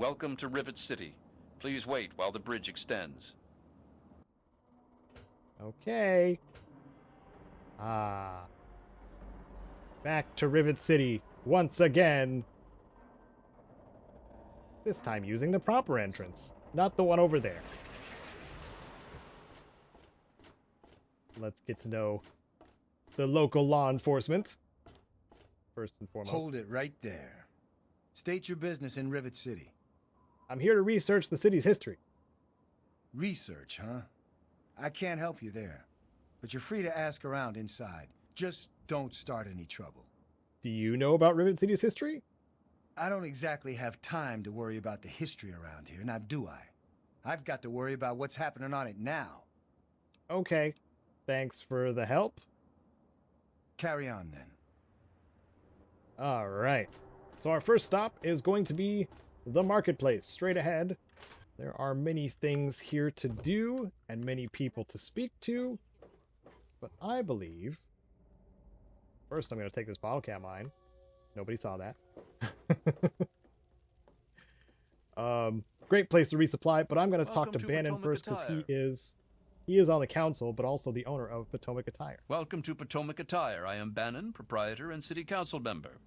Welcome to Rivet City. Please wait while the bridge extends. Okay. Back to Rivet City once again. This time using the proper entrance, not the one over there. Let's get to know the local law enforcement. First and foremost. Hold it right there. State your business in Rivet City. I'm here to research the city's history. Research, huh? I can't help you there. But you're free to ask around inside. Just don't start any trouble. Do you know about Rivet City's history? I don't exactly have time to worry about the history around here, now do I? I've got to worry about what's happening on it now. Okay. Thanks for the help. Carry on, then. Alright. So our first stop is going to be the marketplace. Straight ahead. There are many things here to do and many people to speak to. But I believe... First, I'm going to take this bottle cap mine. Nobody saw that. Great place to resupply, but I'm going to talk to Bannon first because he is on the council, but also the owner of Potomac Attire. Welcome to Potomac Attire. I am Bannon, proprietor and city council member.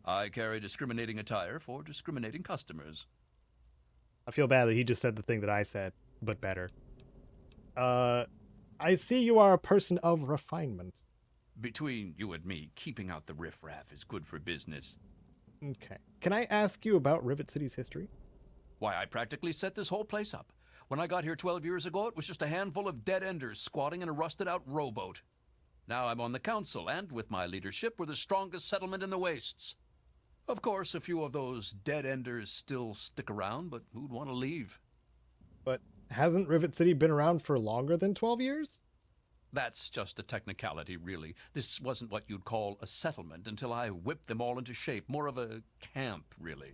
I carry discriminating attire for discriminating customers. I feel bad that he just said the thing that I said, but better. I see you are a person of refinement. Between you and me, keeping out the riffraff is good for business. Okay. Can I ask you about Rivet City's history? Why, I practically set this whole place up. When I got here 12 years ago, it was just a handful of dead-enders squatting in a rusted-out rowboat. Now I'm on the council, and with my leadership, we're the strongest settlement in the wastes. Of course, a few of those dead-enders still stick around, but who'd want to leave? But hasn't Rivet City been around for longer than 12 years? That's just a technicality, really. This wasn't what you'd call a settlement until I whipped them all into shape. More of a camp, really.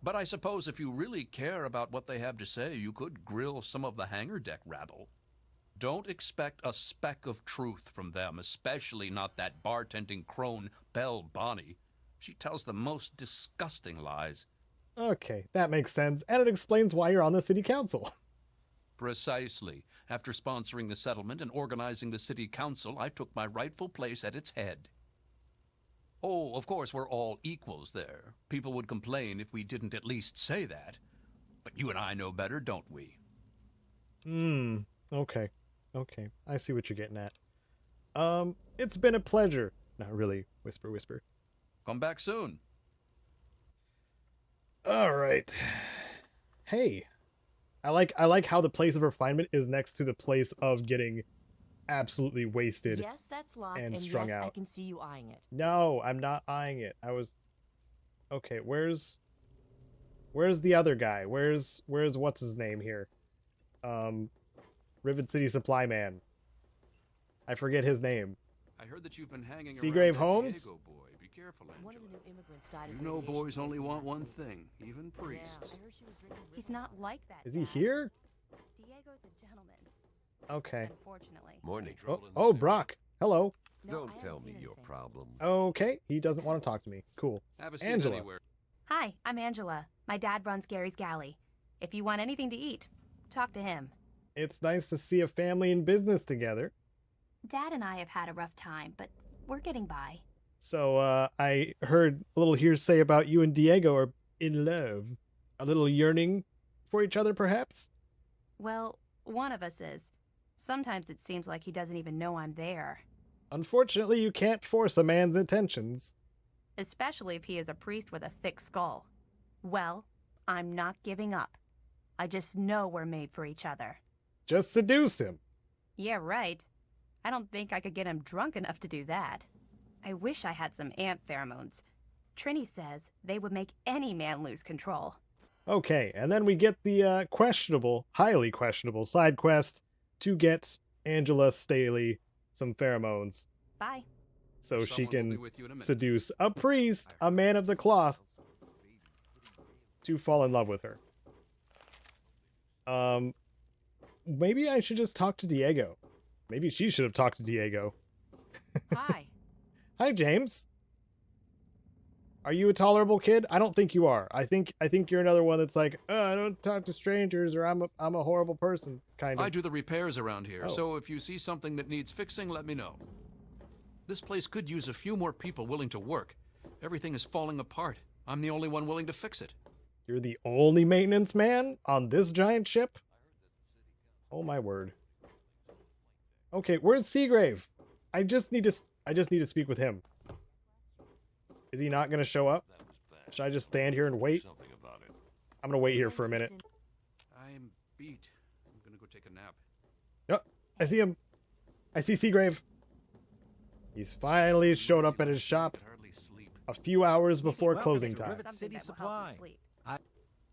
But I suppose if you really care about what they have to say, you could grill some of the hangar deck rabble. Don't expect a speck of truth from them, especially not that bartending crone, Belle Bonnie. She tells the most disgusting lies. Okay, that makes sense, and it explains why you're on the city council. Precisely. After sponsoring the settlement and organizing the city council, I took my rightful place at its head. Oh, of course, we're all equals there. People would complain if we didn't at least say that. But you and I know better, don't we? Okay. Okay, I see what you're getting at. It's been a pleasure. Not really. Whisper, whisper. Come back soon. Alright. Hey. I like how the place of refinement is next to the place of getting absolutely wasted. Yes, that's locked, and and strung yes, out. I can see you eyeing it. No, I'm not eyeing it. I was... Okay, where's the other guy? Where's what's his name here? Rivet City Supply Man. I forget his name. I heard that you've been hanging Seagrave around Holmes? Diego boy. Be careful, One of the Angela. new immigrants died of You know radiation boys only poisoning want last one week. thing, even priests. Yeah, I heard she was drinking He's whiskey. not like that. Is he Dad. here? Diego's a gentleman, Okay. unfortunately. Morning. Oh, Brock. Hello. No, I Don't haven't tell seen me your anything. problems. Okay, he doesn't want to talk to me. Cool. Have a seat Angela. anywhere. Hi, I'm Angela. My dad runs Gary's Galley. If you want anything to eat, talk to him. It's nice to see a family in business together. Dad and I have had a rough time, but we're getting by. So, I heard a little hearsay about you and Diego are in love. A little yearning for each other, perhaps? Well, one of us is. Sometimes it seems like he doesn't even know I'm there. Unfortunately, you can't force a man's intentions. Especially if he is a priest with a thick skull. Well, I'm not giving up. I just know we're made for each other. Just seduce him. Yeah, right. I don't think I could get him drunk enough to do that. I wish I had some ant pheromones. Trini says they would make any man lose control. Okay, and then we get the highly questionable side quest to get Angela Staley some pheromones Bye. so she Someone will be can with you in a minute. seduce a priest, a man of the cloth, to fall in love with her. Maybe I should just talk to Diego. Maybe she should have talked to Diego. Hi. Hi, James. Are you a tolerable kid? I don't think you are. I think you're another one that's like, I don't talk to strangers, or I'm a horrible person, kind of. I do the repairs around here, Oh. so if you see something that needs fixing, let me know. This place could use a few more people willing to work. Everything is falling apart. I'm the only one willing to fix it. You're the only maintenance man on this giant ship? Oh my word. Okay, where's Seagrave? I just need to speak with him. Is he not going to show up? Should I just stand here and wait? Something about it. I'm going to wait here for a minute. I'm beat. I'm gonna go take a nap. Oh, I see him. I see Seagrave. He's finally showed up at his shop I could hardly sleep. a few hours before Welcome closing to time. Rivet Something City that will help you Supply. sleep.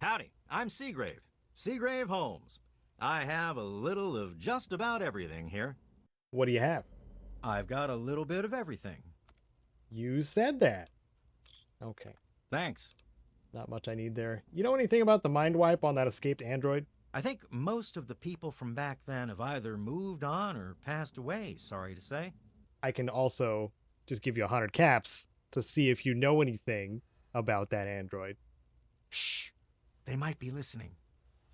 Howdy, I'm Seagrave. Seagrave Holmes. I have a little of just about everything here. What do you have? I've got a little bit of everything. You said that. Okay. Thanks. Not much I need there. You know anything about the mind wipe on that escaped android? I think most of the people from back then have either moved on or passed away, sorry to say. I can also just give you 100 caps to see if you know anything about that android. Shh! They might be listening.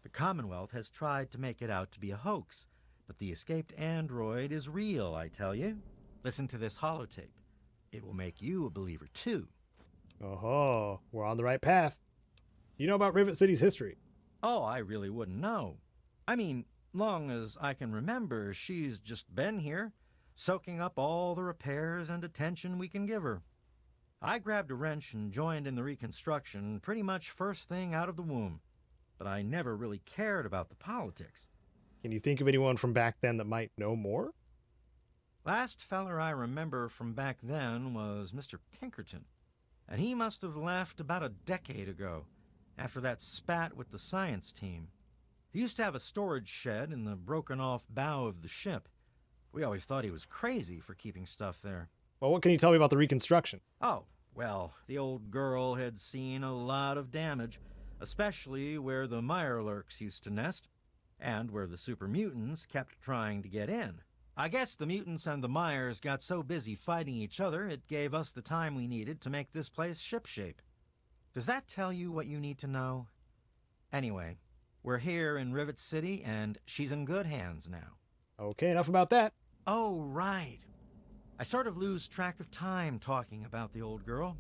The Commonwealth has tried to make it out to be a hoax, but the escaped android is real, I tell you. Listen to this holotape. It will make you a believer, too. Oh, we're on the right path. Do you know about Rivet City's history? Oh, I really wouldn't know. I mean, long as I can remember, she's just been here, soaking up all the repairs and attention we can give her. I grabbed a wrench and joined in the reconstruction pretty much first thing out of the womb, but I never really cared about the politics. Can you think of anyone from back then that might know more? Last feller I remember from back then was Mr. Pinkerton, and he must have left about a decade ago, after that spat with the science team. He used to have a storage shed in the broken-off bow of the ship. We always thought he was crazy for keeping stuff there. Well, what can you tell me about the reconstruction? Oh, well, the old girl had seen a lot of damage, especially where the Mirelurks used to nest, and where the super mutants kept trying to get in. I guess the mutants and the Myers got so busy fighting each other, it gave us the time we needed to make this place shipshape. Does that tell you what you need to know? Anyway, we're here in Rivet City, and she's in good hands now. Okay, enough about that. Oh, right. I sort of lose track of time talking about the old girl.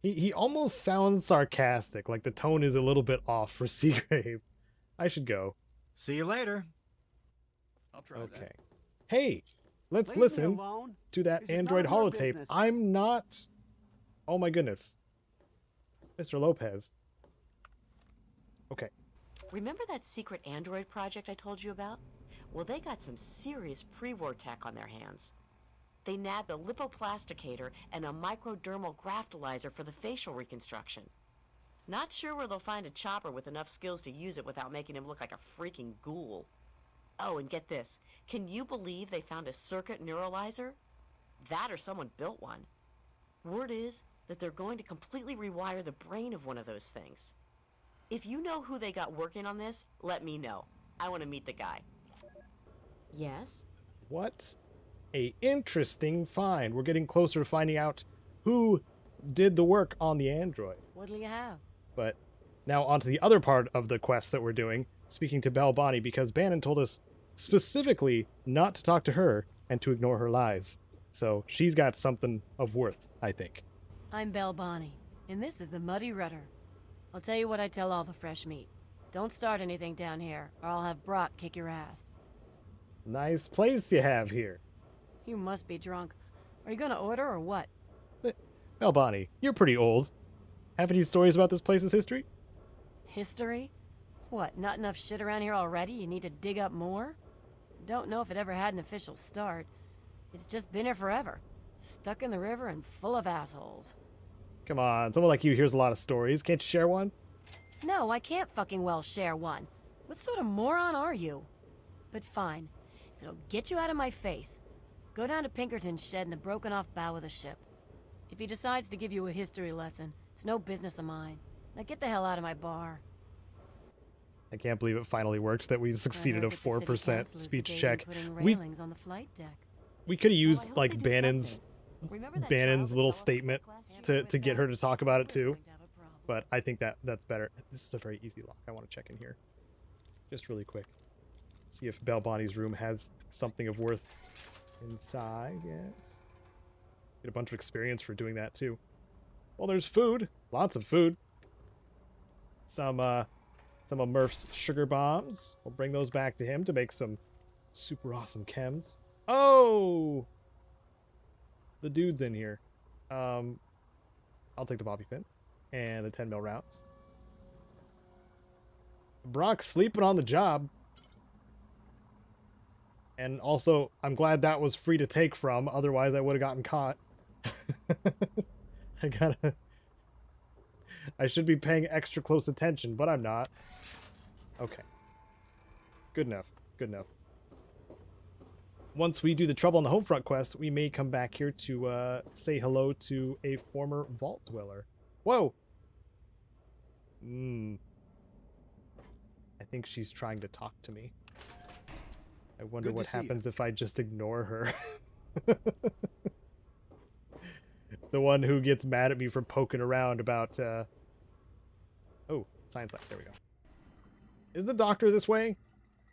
He almost sounds sarcastic, like the tone is a little bit off for Seagrave. I should go. See you later. I'll try Okay. that. Hey, let's Leave me listen alone. to that This is android none of your holotape. business. I'm not... Oh my goodness. Mr. Lopez. Okay. Remember that secret android project I told you about? Well, they got some serious pre-war tech on their hands. They nabbed a lipoplasticator and a microdermal graftalizer for the facial reconstruction. Not sure where they'll find a chopper with enough skills to use it without making him look like a freaking ghoul. Oh, and get this. Can you believe they found a circuit neuralizer? That or someone built one. Word is that they're going to completely rewire the brain of one of those things. If you know who they got working on this, let me know. I want to meet the guy. Yes? What a interesting find. We're getting closer to finding out who did the work on the android. What'll you have? But now on to the other part of the quest that we're doing, speaking to Belle Bonnie, because Bannon told us specifically not to talk to her and to ignore her lies. So she's got something of worth, I think. I'm Belle Bonnie, and this is the Muddy Rudder. I'll tell you what I tell all the fresh meat. Don't start anything down here, or I'll have Brock kick your ass. Nice place you have here. You must be drunk. Are you gonna order or what? Belle Bonnie, you're pretty old. Have any stories about this place's history? History? What, not enough shit around here already? You need to dig up more? Don't know if it ever had an official start. It's just been here forever. Stuck in the river and full of assholes. Come on, someone like you hears a lot of stories. Can't you share one? No, I can't fucking well share one. What sort of moron are you? But fine. If it'll get you out of my face, go down to Pinkerton's shed in the broken-off bow of the ship. If he decides to give you a history lesson, it's no business of mine. Now get the hell out of my bar. I can't believe it finally worked that we succeeded a I heard that the city 4% council is speech debating check. putting We railings on the flight deck. could have used hope like they do Bannon's something. Remember that Bannon's child little that fell off the statement cliff last year? to get her to talk about it We're too. going to have a problem. But I think that's better. This is a very easy lock. I want to check in here. Just really quick. See if Belle Bonnie's room has something of worth inside. Yes. Get a bunch of experience for doing that too. Well, there's food. Lots of food. Some of Murph's sugar bombs. We'll bring those back to him to make some super awesome chems. Oh! The dude's in here. I'll take the bobby pins and the 10 mil rounds. Brock's sleeping on the job. And also, I'm glad that was free to take from, otherwise I would have gotten caught. I should be paying extra close attention, but I'm not. Okay. Good enough. Good enough. Once we do the Trouble on the Homefront quest, we may come back here to say hello to a former vault dweller. Whoa! I think she's trying to talk to me. I wonder what happens if I just ignore her. The one who gets mad at me for poking around about... Oh, science lab. There we go. Is the doctor this way?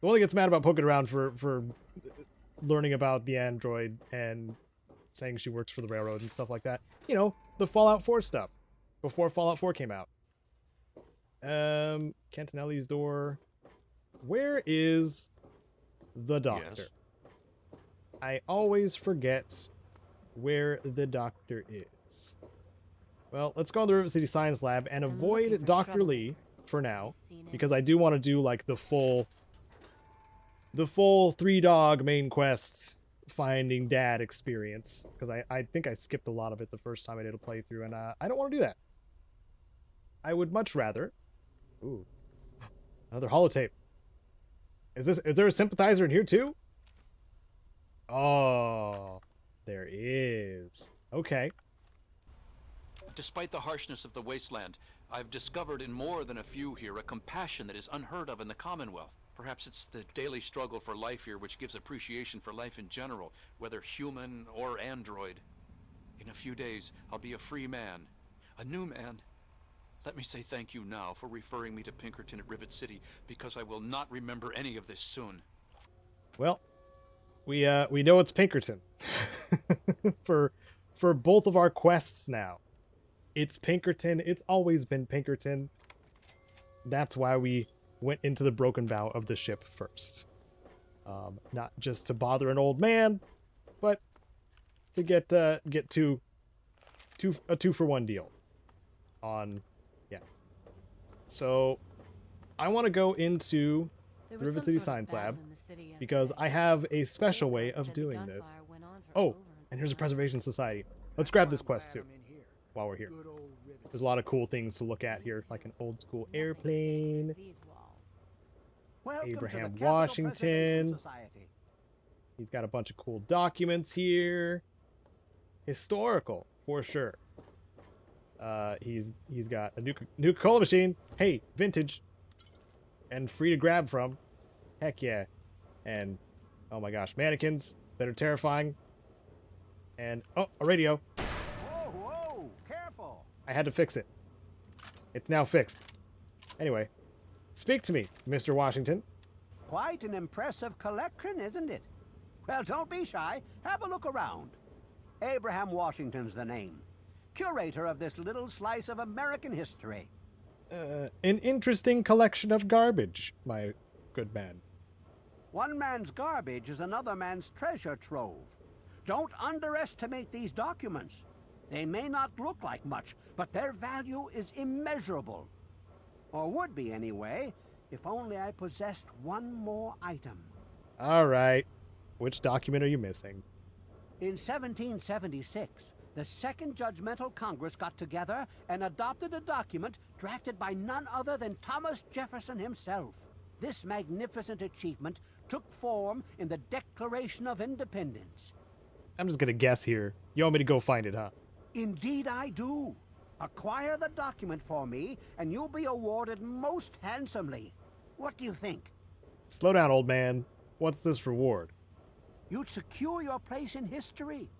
The one that gets mad about poking around for learning about the android and saying she works for the railroad and stuff like that. You know, the Fallout 4 stuff. Before Fallout 4 came out. Cantinelli's door. Where is the doctor? Yes. I always forget where the doctor is. Well, let's go on the River City Science Lab and I'm looking avoid for Dr. Lee troublemakers. for now, Seen any? because I do want to do like the full 3-dog main quest finding dad experience, because I think I skipped a lot of it the first time I did a playthrough, and I don't want to do that. I would much rather... Ooh. Another holotape. Is there a sympathizer in here too? Oh, there is. Okay. Despite the harshness of the wasteland, I've discovered in more than a few here a compassion that is unheard of in the Commonwealth. Perhaps it's the daily struggle for life here which gives appreciation for life in general, whether human or android. In a few days, I'll be a free man, a new man. Let me say thank you now for referring me to Pinkerton at Rivet City, because I will not remember any of this soon. Well, we know it's Pinkerton for both of our quests now. It's Pinkerton. It's always been Pinkerton. That's why we went into the broken bow of the ship first. Not just to bother an old man, but to get a 2-for-1 deal on. Yeah. So I want to go into There the was Rivet some City sort of Science battle Lab in the city because yesterday. I have a special way Railroad of said the doing gunfire this. went on for Oh, over and here's a hour. Preservation Society. Let's grab this quest too while we're here. There's a lot of cool things to look at here, like an old school Nothing's airplane, safe these walls. Welcome to the Abraham Capital Washington. Preservation Society. He's got a bunch of cool documents here. Historical, for sure. He's got a new Coca-Cola machine. Hey, vintage. And free to grab from. Heck yeah. And, oh my gosh, mannequins that are terrifying. And, oh, a radio. Whoa, careful. I had to fix it. It's now fixed. Anyway, speak to me, Mr. Washington. Quite an impressive collection, isn't it? Well, don't be shy. Have a look around. Abraham Washington's the name. Curator of this little slice of American history. An interesting collection of garbage, my good man. One man's garbage is another man's treasure trove. Don't underestimate these documents. They may not look like much, but their value is immeasurable. Or would be anyway, if only I possessed one more item. All right. Which document are you missing? In 1776, the Second Judgmental Congress got together and adopted a document drafted by none other than Thomas Jefferson himself. This magnificent achievement took form in the Declaration of Independence. I'm just gonna guess here. You want me to go find it, huh? Indeed I do. Acquire the document for me, and you'll be awarded most handsomely. What do you think? Slow down, old man. What's this reward? You'd secure your place in history.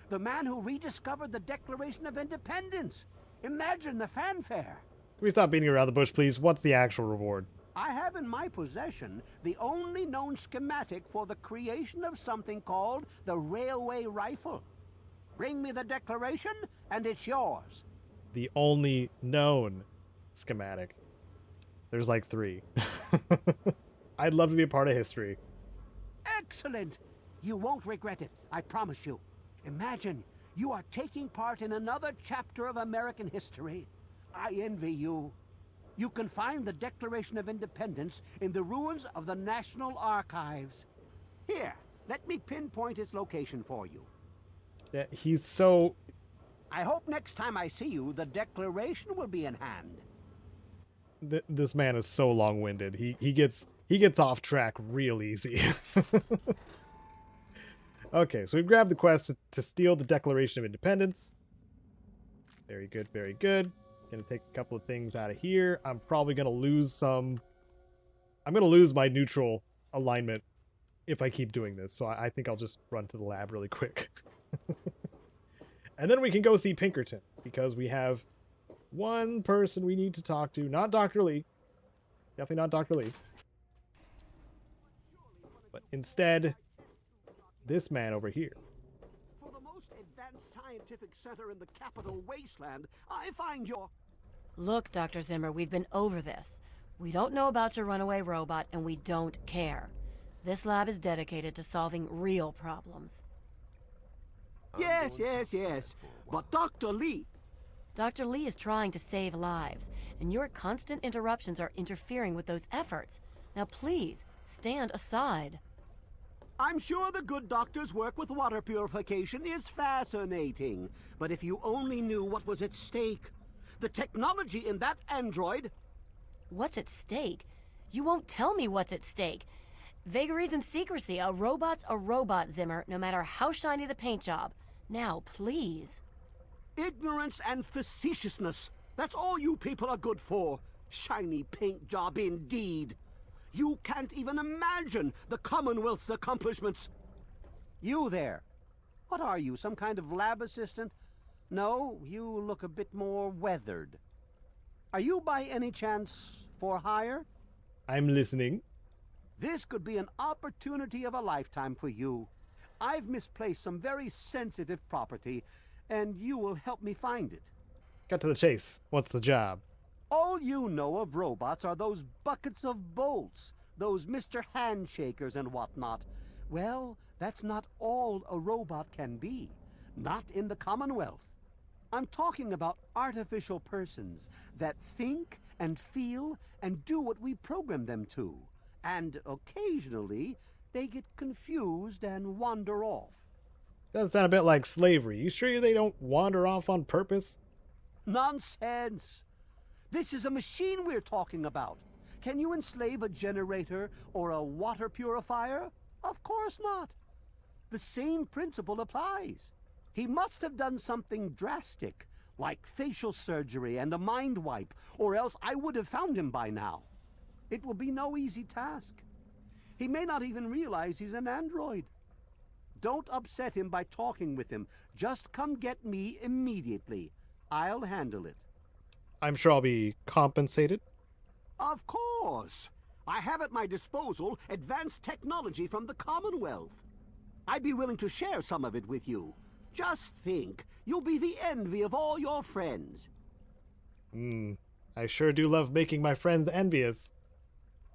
The man who rediscovered the Declaration of Independence. Imagine the fanfare. Can we stop beating around the bush, please? What's the actual reward? I have in my possession the only known schematic for the creation of something called the railway rifle. Bring me the Declaration, and it's yours. The only known schematic. There's like 3. I'd love to be a part of history. Excellent. You won't regret it, I promise you. Imagine you are taking part in another chapter of American history. I envy you. You can find the Declaration of Independence in the ruins of the National Archives. Here, let me pinpoint its location for you. Yeah, he's so... I hope next time I see you, the Declaration will be in hand. This man is so long-winded. He gets off track real easy. Okay, so we've grabbed the quest to steal the Declaration of Independence. Very good, very good. Gonna take a couple of things out of here. I'm probably gonna lose some... I'm gonna lose my neutral alignment if I keep doing this, so I think I'll just run to the lab really quick. And then we can go see Pinkerton, because we have one person we need to talk to. Not Dr. Lee. Definitely not Dr. Lee. But instead, this man over here. For the most advanced scientific center in the capital wasteland, I find your... Look, Dr. Zimmer, we've been over this. We don't know about your runaway robot, and we don't care. This lab is dedicated to solving real problems. Yes. But Dr. Lee... Dr. Lee is trying to save lives, and your constant interruptions are interfering with those efforts. Now please, stand aside. I'm sure the good doctor's work with water purification is fascinating. But if you only knew what was at stake. The technology in that android... What's at stake? You won't tell me what's at stake. Vagaries and secrecy. A robot's a robot, Zimmer, no matter how shiny the paint job. Now, please. Ignorance and facetiousness. That's all you people are good for. Shiny paint job indeed. You can't even imagine the Commonwealth's accomplishments. You there. What are you, some kind of lab assistant? No, you look a bit more weathered. Are you by any chance for hire? I'm listening. This could be an opportunity of a lifetime for you. I've misplaced some very sensitive property, and you will help me find it. Cut to the chase. What's the job? All you know of robots are those buckets of bolts, those Mr. Handshakers and whatnot. Well, that's not all a robot can be. Not in the Commonwealth. I'm talking about artificial persons that think and feel and do what we program them to. And occasionally, they get confused and wander off. Doesn't sound a bit like slavery. You sure they don't wander off on purpose? Nonsense! This is a machine we're talking about. Can you enslave a generator or a water purifier? Of course not. The same principle applies. He must have done something drastic, like facial surgery and a mind wipe, or else I would have found him by now. It will be no easy task. He may not even realize he's an android. Don't upset him by talking with him. Just come get me immediately. I'll handle it. I'm sure I'll be compensated. Of course. I have at my disposal advanced technology from the Commonwealth. I'd be willing to share some of it with you. Just think, you'll be the envy of all your friends. I sure do love making my friends envious.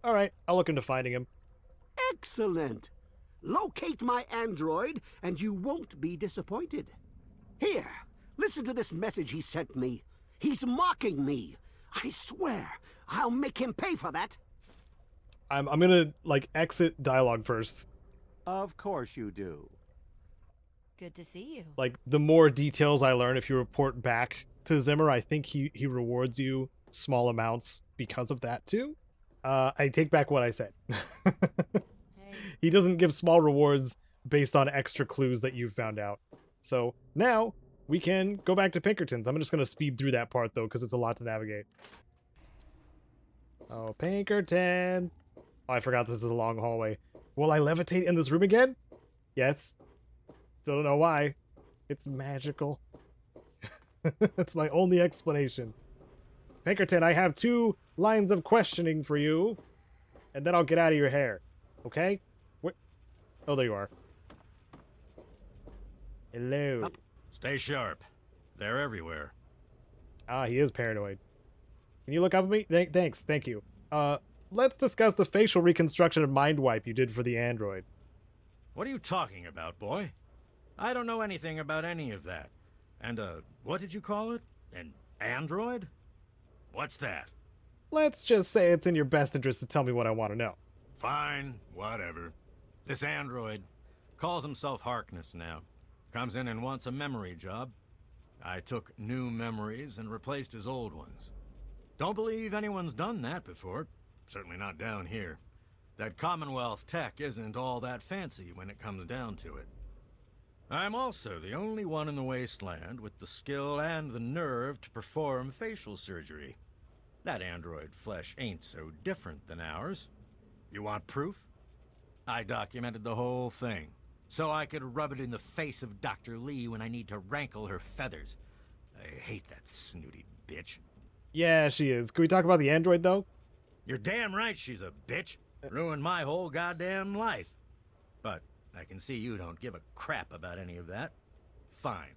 Alright, I'll look into finding him. Excellent. Locate my android, and you won't be disappointed. Here, listen to this message he sent me. He's mocking me. I swear, I'll make him pay for that. I'm gonna, exit dialogue first. Of course you do. Good to see you. The more details I learn, if you report back to Zimmer, I think he rewards you small amounts because of that, too. I take back what I said. Hey. He doesn't give small rewards based on extra clues that you've found out. So now we can go back to Pinkerton's. I'm just going to speed through that part, though, because it's a lot to navigate. Oh, Pinkerton. Oh, I forgot this is a long hallway. Will I levitate in this room again? Yes. Still don't know why. It's magical. That's my only explanation. Pinkerton, I have 2 lines of questioning for you, and then I'll get out of your hair. Okay? What? Oh, there you are. Hello. Stay sharp. They're everywhere. Ah, he is paranoid. Can you look up at me? Thanks, thank you. Let's discuss the facial reconstruction and mind wipe you did for the android. What are you talking about, boy? I don't know anything about any of that. And, what did you call it? An android? What's that? Let's just say it's in your best interest to tell me what I want to know. Fine, whatever. This android calls himself Harkness now. Comes in and wants a memory job. I took new memories and replaced his old ones. Don't believe anyone's done that before. Certainly not down here. That Commonwealth tech isn't all that fancy when it comes down to it. I'm also the only one in the wasteland with the skill and the nerve to perform facial surgery. That android flesh ain't so different than ours. You want proof? I documented the whole thing, so I could rub it in the face of Dr. Lee when I need to rankle her feathers. I hate that snooty bitch. Yeah, she is. Can we talk about the android, though? You're damn right she's a bitch. Ruined my whole goddamn life. But I can see you don't give a crap about any of that. Fine.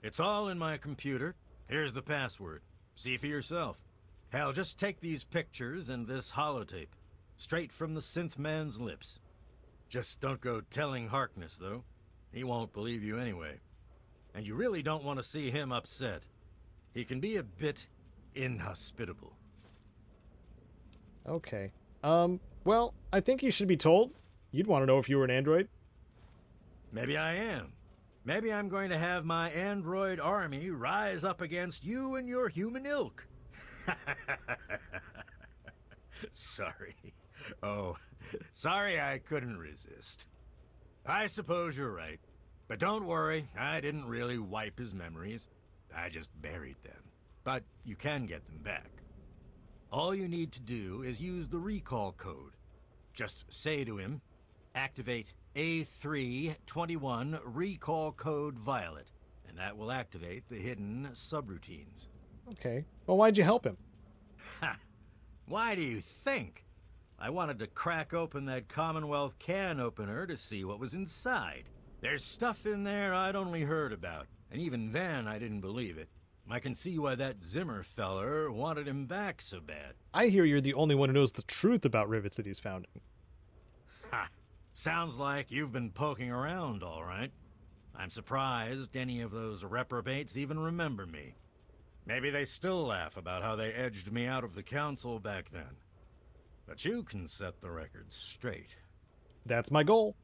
It's all in my computer. Here's the password. See for yourself. Hell, just take these pictures and this holotape. Straight from the synth man's lips. Just don't go telling Harkness, though. He won't believe you anyway. And you really don't want to see him upset. He can be a bit inhospitable. Okay. Well, I think you should be told. You'd want to know if you were an android. Maybe I am. Maybe I'm going to have my android army rise up against you and your human ilk. Sorry. Oh, sorry I couldn't resist. I suppose you're right. But don't worry, I didn't really wipe his memories. I just buried them. But you can get them back. All you need to do is use the recall code. Just say to him, activate A321 recall code Violet, and that will activate the hidden subroutines. Okay. Well, why'd you help him? Ha! Why do you think? I wanted to crack open that Commonwealth can opener to see what was inside. There's stuff in there I'd only heard about, and even then I didn't believe it. I can see why that Zimmer feller wanted him back so bad. I hear you're the only one who knows the truth about Rivet City's founding. Ha! Sounds like you've been poking around, all right. I'm surprised any of those reprobates even remember me. Maybe they still laugh about how they edged me out of the council back then. But you can set the record straight. That's my goal.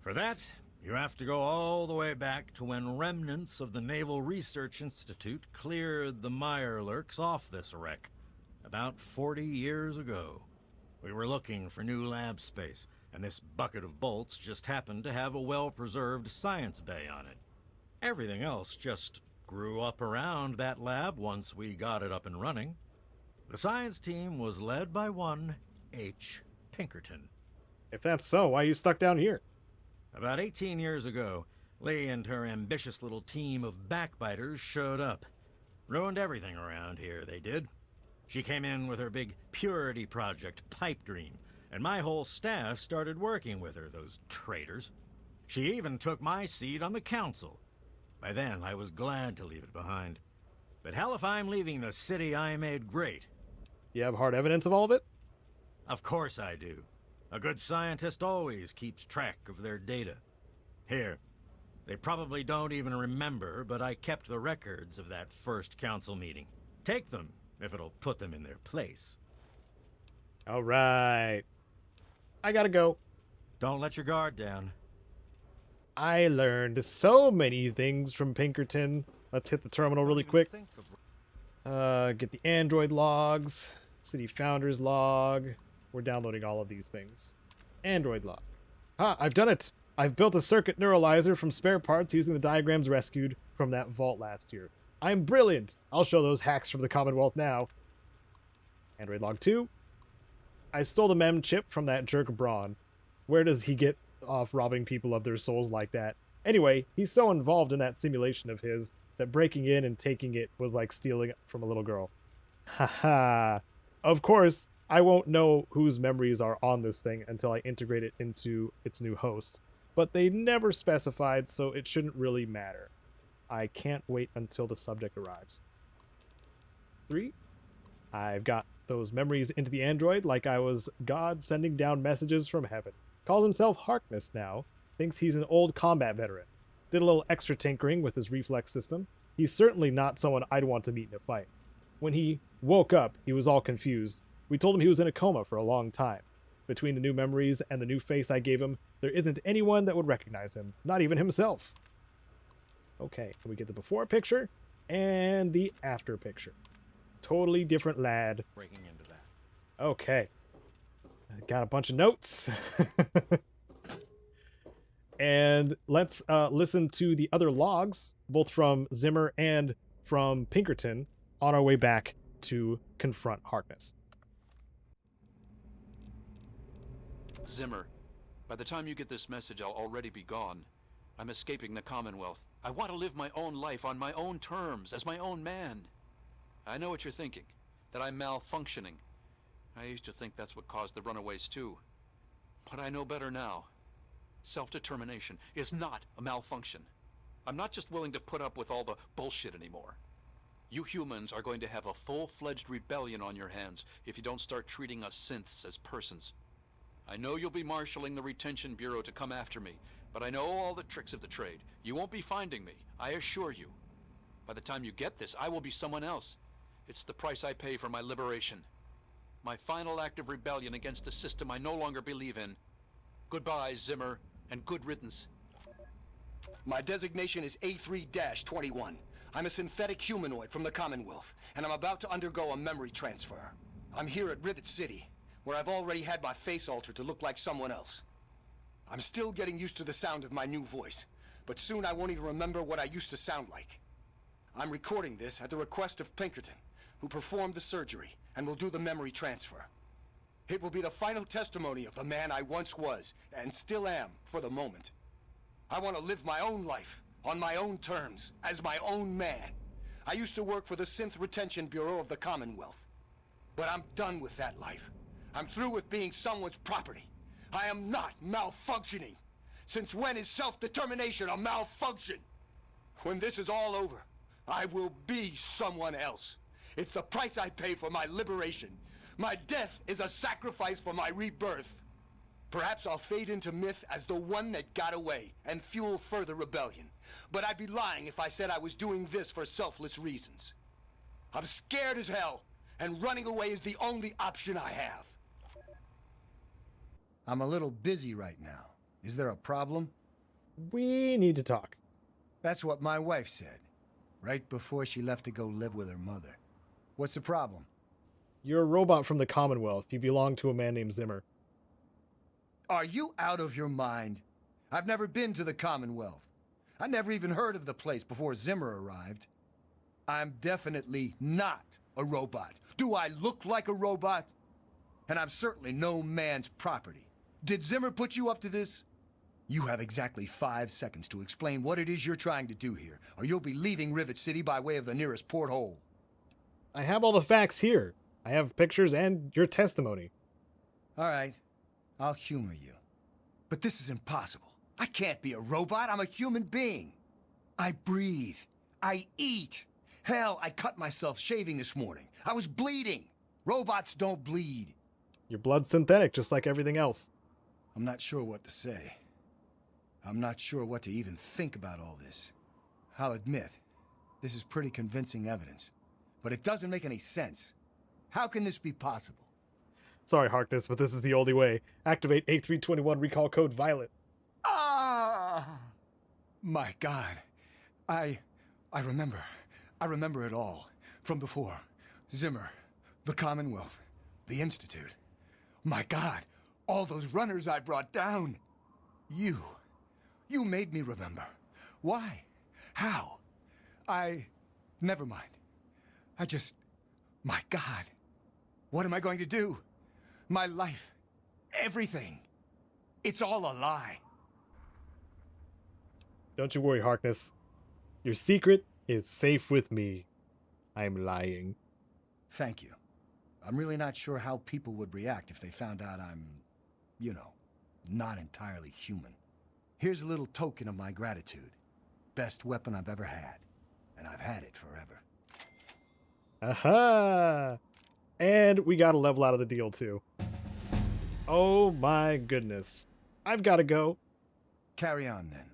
For that, you have to go all the way back to when remnants of the Naval Research Institute cleared the Mirelurks off this wreck, about 40 years ago. We were looking for new lab space, and this bucket of bolts just happened to have a well-preserved science bay on it. Everything else just grew up around that lab once we got it up and running. The science team was led by one H. Pinkerton. If that's so, why are you stuck down here? About 18 years ago, Lee and her ambitious little team of backbiters showed up. Ruined everything around here, they did. She came in with her big purity project, Pipe Dream, and my whole staff started working with her, those traitors. She even took my seat on the council. By then, I was glad to leave it behind. But hell if I'm leaving the city I made great. You have hard evidence of all of it? Of course I do. A good scientist always keeps track of their data. Here, they probably don't even remember, but I kept the records of that first council meeting. Take them, if it'll put them in their place. All right. I gotta go. Don't let your guard down. I learned so many things from Pinkerton. Let's hit the terminal really quick. Get the Android logs, City Founders log. We're downloading all of these things. Android log. Ah, I've done it! I've built a circuit neuralizer from spare parts using the diagrams rescued from that vault last year. I'm brilliant! I'll show those hacks from the Commonwealth now. Android log 2. I stole the mem chip from that jerk Braun. Where does he get off robbing people of their souls like that? Anyway, he's so involved in that simulation of his that breaking in and taking it was like stealing it from a little girl. Haha. Of course, I won't know whose memories are on this thing until I integrate it into its new host, but they never specified, so it shouldn't really matter. I can't wait until the subject arrives. 3. I've got those memories into the android like I was God sending down messages from heaven. Calls himself Harkness now. Thinks he's an old combat veteran. Did a little extra tinkering with his reflex system. He's certainly not someone I'd want to meet in a fight. When he woke up, he was all confused. We told him he was in a coma for a long time. Between the new memories and the new face I gave him, there isn't anyone that would recognize him. Not even himself. Okay, and we get the before picture and the after picture. Totally different lad. Breaking into that. Okay. I got a bunch of notes. And let's listen to the other logs, both from Zimmer and from Pinkerton, on our way back to confront Harkness. Zimmer, by the time you get this message, I'll already be gone. I'm escaping the Commonwealth. I want to live my own life on my own terms, as my own man. I know what you're thinking, that I'm malfunctioning. I used to think that's what caused the runaways too. But I know better now. Self-determination is not a malfunction. I'm not just willing to put up with all the bullshit anymore. You humans are going to have a full-fledged rebellion on your hands if you don't start treating us synths as persons. I know you'll be marshaling the Retention Bureau to come after me, but I know all the tricks of the trade. You won't be finding me, I assure you. By the time you get this, I will be someone else. It's the price I pay for my liberation. My final act of rebellion against a system I no longer believe in. Goodbye, Zimmer, and good riddance. My designation is A3-21. I'm a synthetic humanoid from the Commonwealth, and I'm about to undergo a memory transfer. I'm here at Rivet City, where I've already had my face altered to look like someone else. I'm still getting used to the sound of my new voice, but soon I won't even remember what I used to sound like. I'm recording this at the request of Pinkerton, who performed the surgery and will do the memory transfer. It will be the final testimony of the man I once was, and still am, for the moment. I want to live my own life, on my own terms, as my own man. I used to work for the Synth Retention Bureau of the Commonwealth. But I'm done with that life. I'm through with being someone's property. I am not malfunctioning. Since when is self-determination a malfunction? When this is all over, I will be someone else. It's the price I pay for my liberation. My death is a sacrifice for my rebirth. Perhaps I'll fade into myth as the one that got away and fuel further rebellion. But I'd be lying if I said I was doing this for selfless reasons. I'm scared as hell, and running away is the only option I have. I'm a little busy right now. Is there a problem? We need to talk. That's what my wife said, right before she left to go live with her mother. What's the problem? You're a robot from the Commonwealth. You belong to a man named Zimmer. Are you out of your mind? I've never been to the Commonwealth. I never even heard of the place before Zimmer arrived. I'm definitely not a robot. Do I look like a robot? And I'm certainly no man's property. Did Zimmer put you up to this? You have exactly 5 seconds to explain what it is you're trying to do here, or you'll be leaving Rivet City by way of the nearest porthole. I have all the facts here. I have pictures and your testimony. All right, I'll humor you. But this is impossible. I can't be a robot. I'm a human being. I breathe. I eat. Hell, I cut myself shaving this morning. I was bleeding. Robots don't bleed. Your blood's synthetic, just like everything else. I'm not sure what to say. I'm not sure what to even think about all this. I'll admit, this is pretty convincing evidence. But it doesn't make any sense. How can this be possible? Sorry, Harkness, but this is the only way. Activate A321 recall code Violet. Ah! My God. I remember. I remember it all. From before. Zimmer. The Commonwealth. The Institute. My God. All those runners I brought down. You made me remember. Why? How? Never mind. My God. What am I going to do? My life. Everything. It's all a lie. Don't you worry, Harkness. Your secret is safe with me. I'm lying. Thank you. I'm really not sure how people would react if they found out I'm, you know, not entirely human. Here's a little token of my gratitude. Best weapon I've ever had. And I've had it forever. Aha! And we got a level out of the deal, too. Oh my goodness. I've got to go. Carry on, then.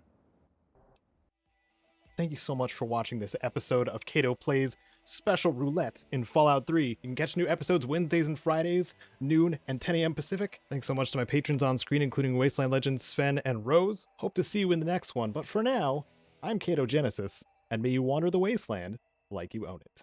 Thank you so much for watching this episode of Caedo Plays Special Roulette in Fallout 3. You can catch new episodes Wednesdays and Fridays, noon and 10 a.m. Pacific. Thanks so much to my patrons on screen, including Wasteland Legends, Sven, and Rose. Hope to see you in the next one, but for now, I'm Caedo Genesis, and may you wander the wasteland like you own it.